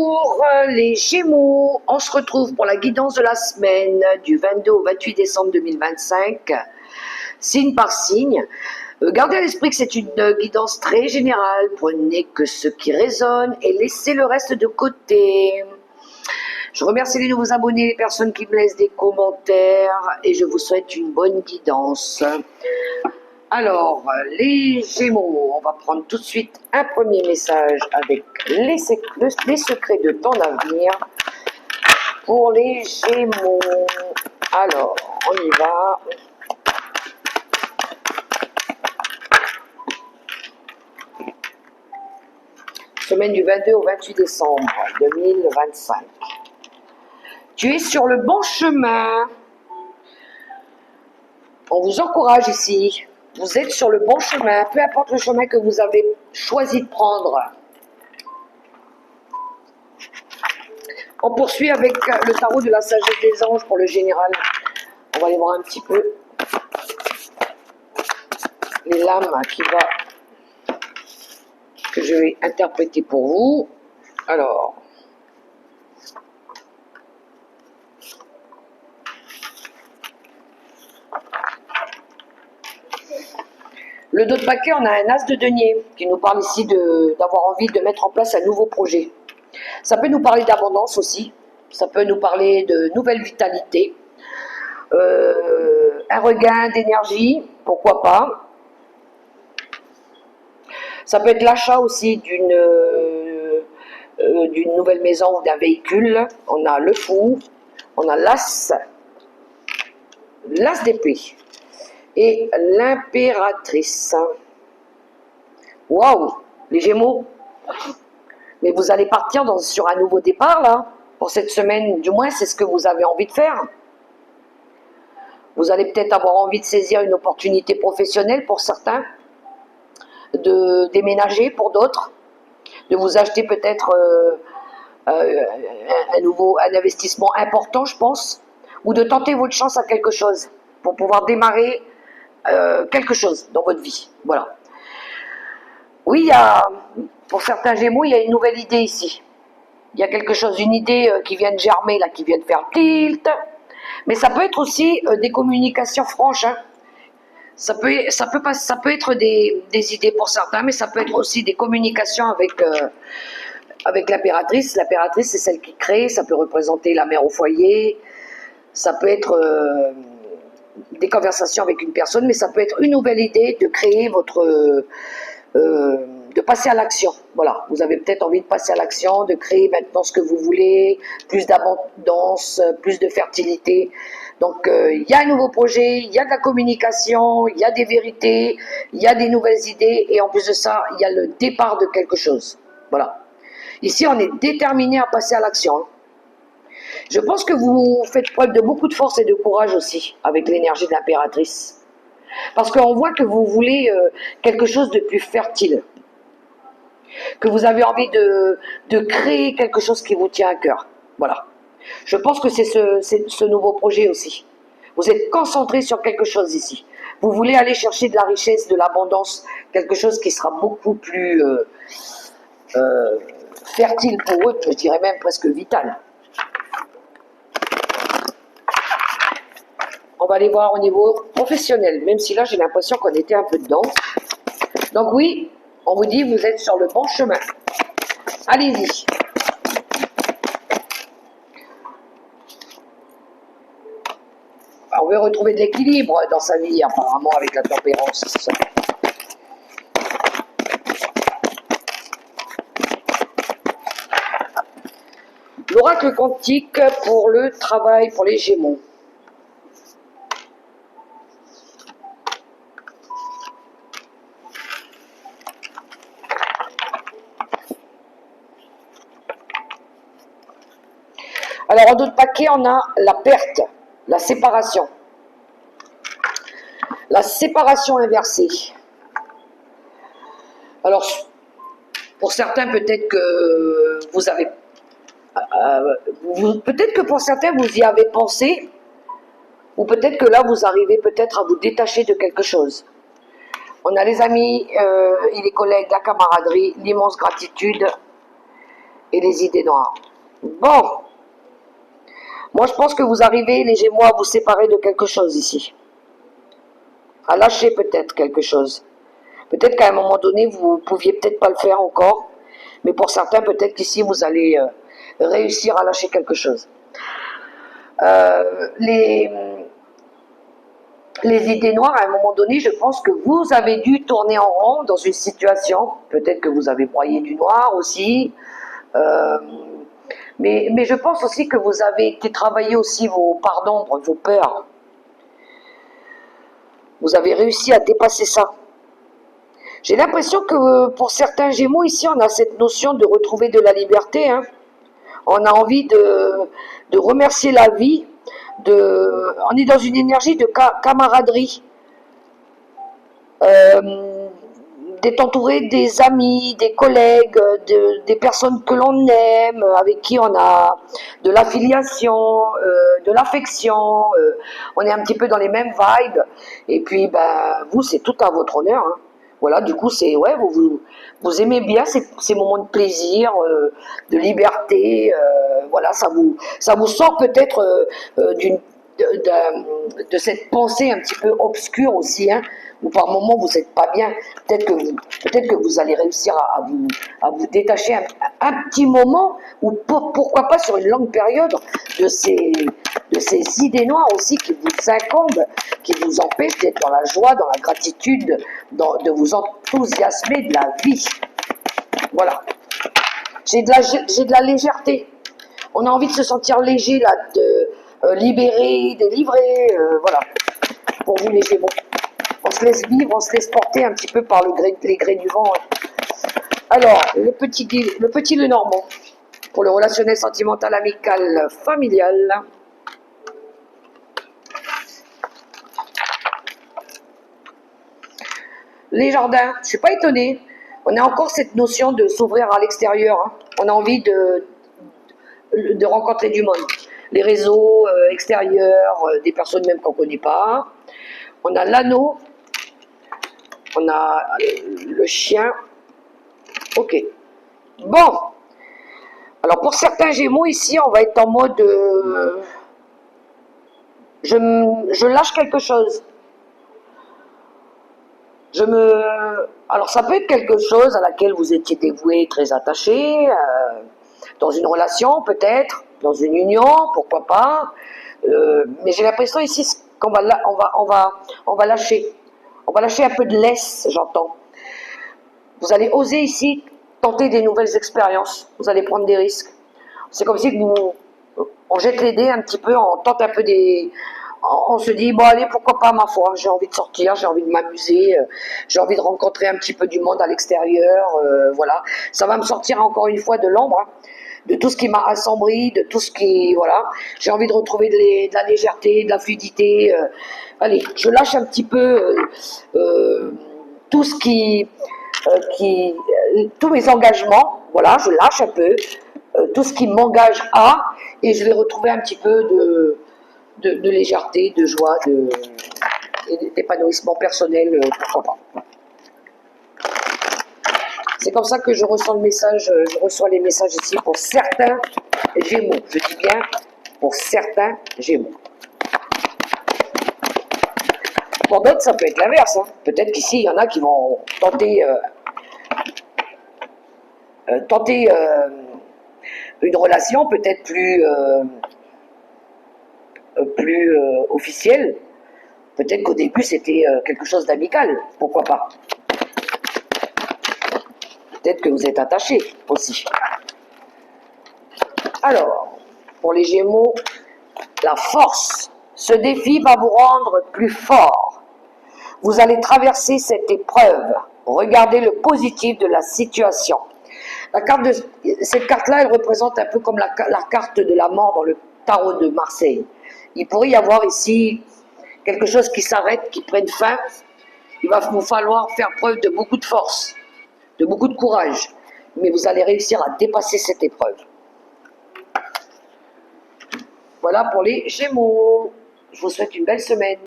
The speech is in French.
Bonjour les Gémeaux, on se retrouve pour la guidance de la semaine du 22 au 28 décembre 2025, signe par signe. Gardez à l'esprit que c'est une guidance très générale, prenez que ce qui résonne et laissez le reste de côté. Je remercie les nouveaux abonnés, les personnes qui me laissent des commentaires et je vous souhaite une bonne guidance. Alors, les Gémeaux, on va prendre tout de suite un premier message avec les secrets de ton avenir pour les Gémeaux. Alors, on y va. Semaine du 22 au 28 décembre 2025. Tu es sur le bon chemin. On vous encourage ici. Vous êtes sur le bon chemin, peu importe le chemin que vous avez choisi de prendre. On poursuit avec le tarot de la sagesse des anges pour le général. On va aller voir un petit peu les lames que je vais interpréter pour vous. Alors, le dos de paquet, on a un as de denier qui nous parle ici d'avoir envie de mettre en place un nouveau projet. Ça peut nous parler d'abondance aussi, ça peut nous parler de nouvelle vitalité, un regain d'énergie, pourquoi pas. Ça peut être l'achat aussi d'une nouvelle maison ou d'un véhicule. On a le fou, on a l'as d'épée et l'impératrice. Waouh, les Gémeaux! Mais vous allez partir sur un nouveau départ, là, pour cette semaine, du moins, c'est ce que vous avez envie de faire. Vous allez peut-être avoir envie de saisir une opportunité professionnelle pour certains, de déménager pour d'autres, de vous acheter peut-être un investissement important, je pense, ou de tenter votre chance à quelque chose, pour pouvoir démarrer quelque chose dans votre vie. Voilà. Oui, pour certains Gémeaux, il y a une nouvelle idée ici. Il y a quelque chose, une idée qui vient de germer, là, qui vient de faire tilt. Mais ça peut être aussi des communications franches. Hein. Ça peut être des idées pour certains, mais ça peut être aussi des communications avec l'impératrice. L'impératrice, c'est celle qui crée, ça peut représenter la mère au foyer. Ça peut être des conversations avec une personne, mais ça peut être une nouvelle idée de créer de passer à l'action. Voilà, vous avez peut-être envie de passer à l'action, de créer maintenant ce que vous voulez, plus d'abondance, plus de fertilité. Donc, il y a un nouveau projet, il y a de la communication, il y a des vérités, il y a des nouvelles idées, et en plus de ça, il y a le départ de quelque chose. Voilà. Ici, on est déterminé à passer à l'action. Hein. Je pense que vous faites preuve de beaucoup de force et de courage aussi, avec l'énergie de l'impératrice. Parce qu'on voit que vous voulez quelque chose de plus fertile. Que vous avez envie de créer quelque chose qui vous tient à cœur. Voilà. Je pense que c'est ce nouveau projet aussi. Vous êtes concentré sur quelque chose ici. Vous voulez aller chercher de la richesse, de l'abondance, quelque chose qui sera beaucoup plus fertile pour eux, je dirais même presque vital. On va aller voir au niveau professionnel, même si là j'ai l'impression qu'on était un peu dedans. Donc oui, on vous dit vous êtes sur le bon chemin. Allez-y. On veut retrouver de l'équilibre dans sa vie, apparemment, avec la tempérance. L'oracle quantique pour le travail, pour les Gémeaux. Alors, en d'autres paquets, on a la perte, la séparation. La séparation inversée. Alors, pour certains, peut-être que vous avez... peut-être que pour certains, vous y avez pensé, ou peut-être que là, vous arrivez peut-être à vous détacher de quelque chose. On a les amis et les collègues, la camaraderie, l'immense gratitude et les idées noires. Bon, moi je pense que vous arrivez, les Gémeaux, à vous séparer de quelque chose ici. À lâcher peut-être quelque chose. Peut-être qu'à un moment donné, vous pouviez peut-être pas le faire encore, mais pour certains, peut-être qu'ici, vous allez réussir à lâcher quelque chose. Euh, les, les idées noires, à un moment donné, je pense que vous avez dû tourner en rond dans une situation, peut-être que vous avez broyé du noir aussi, euh, mais je pense aussi que vous avez été travailler aussi vos parts d'ombre, vos peurs. Vous avez réussi à dépasser ça. J'ai l'impression que pour certains Gémeaux ici, on a cette notion de retrouver de la liberté. Hein. On a envie de remercier la vie. On est dans une énergie de camaraderie. D'être entouré des amis, des collègues, des personnes que l'on aime, avec qui on a de l'affiliation, de l'affection, on est un petit peu dans les mêmes vibes, et puis ben, vous c'est tout à votre honneur, hein. Voilà, du coup c'est ouais, vous aimez bien ces moments de plaisir, de liberté, voilà, ça vous sort peut-être de cette pensée un petit peu obscure aussi, hein, où par moment vous n'êtes pas bien, peut-être que vous allez réussir à vous détacher un petit moment, ou pourquoi pas sur une longue période, de ces idées noires aussi qui vous incombent, qui vous empêchent d'être dans la joie, dans la gratitude, de vous enthousiasmer de la vie. Voilà. J'ai de la légèreté. On a envie de se sentir léger, là, libéré, délivré, voilà. Pour vous les Gémeaux. On se laisse vivre, on se laisse porter un petit peu par les grés du vent. Alors, le petit Lenormand, pour le relationnel, sentimental, amical, familial. Les jardins, je ne suis pas étonnée. On a encore cette notion de s'ouvrir à l'extérieur. Hein. On a envie de rencontrer du monde. Les réseaux extérieurs, des personnes même qu'on ne connaît pas. On a l'anneau. On a le chien. Ok. Bon. Alors pour certains Gémeaux ici, on va être en mode je lâche quelque chose. Alors ça peut être quelque chose à laquelle vous étiez dévoué, très attaché, dans une relation peut-être, dans une union, pourquoi pas. Mais j'ai l'impression ici qu'on on va lâcher. On va lâcher un peu de laisse, j'entends. Vous allez oser ici tenter des nouvelles expériences. Vous allez prendre des risques. C'est comme si on jette les dés un petit peu, on tente un peu on se dit, bon allez, pourquoi pas ma foi, j'ai envie de sortir, j'ai envie de m'amuser, j'ai envie de rencontrer un petit peu du monde à l'extérieur, voilà. Ça va me sortir encore une fois de l'ombre, hein, de tout ce qui m'a assombri, de tout ce qui, voilà. J'ai envie de retrouver de la légèreté, de la fluidité. Allez, je lâche un petit peu tout ce tous mes engagements, voilà, je lâche un peu tout ce qui m'engage et je vais retrouver un petit peu de légèreté, de joie, d'épanouissement personnel, pourquoi pas. C'est comme ça que je reçois le message, je reçois les messages ici pour certains Gémeaux. Je dis bien pour certains Gémeaux. Pour d'autres, ça peut être l'inverse. Hein. Peut-être qu'ici, il y en a qui vont tenter une relation peut-être plus officielle. Peut-être qu'au début, c'était quelque chose d'amical. Pourquoi pas? Peut-être que vous êtes attaché aussi. Alors, pour les Gémeaux, la force. Ce défi va vous rendre plus fort. Vous allez traverser cette épreuve. Regardez le positif de la situation. Cette carte-là, elle représente un peu comme la carte de la mort dans le tarot de Marseille. Il pourrait y avoir ici quelque chose qui s'arrête, qui prenne fin. Il va vous falloir faire preuve de beaucoup de force, de beaucoup de courage. Mais vous allez réussir à dépasser cette épreuve. Voilà pour les Gémeaux. Je vous souhaite une belle semaine.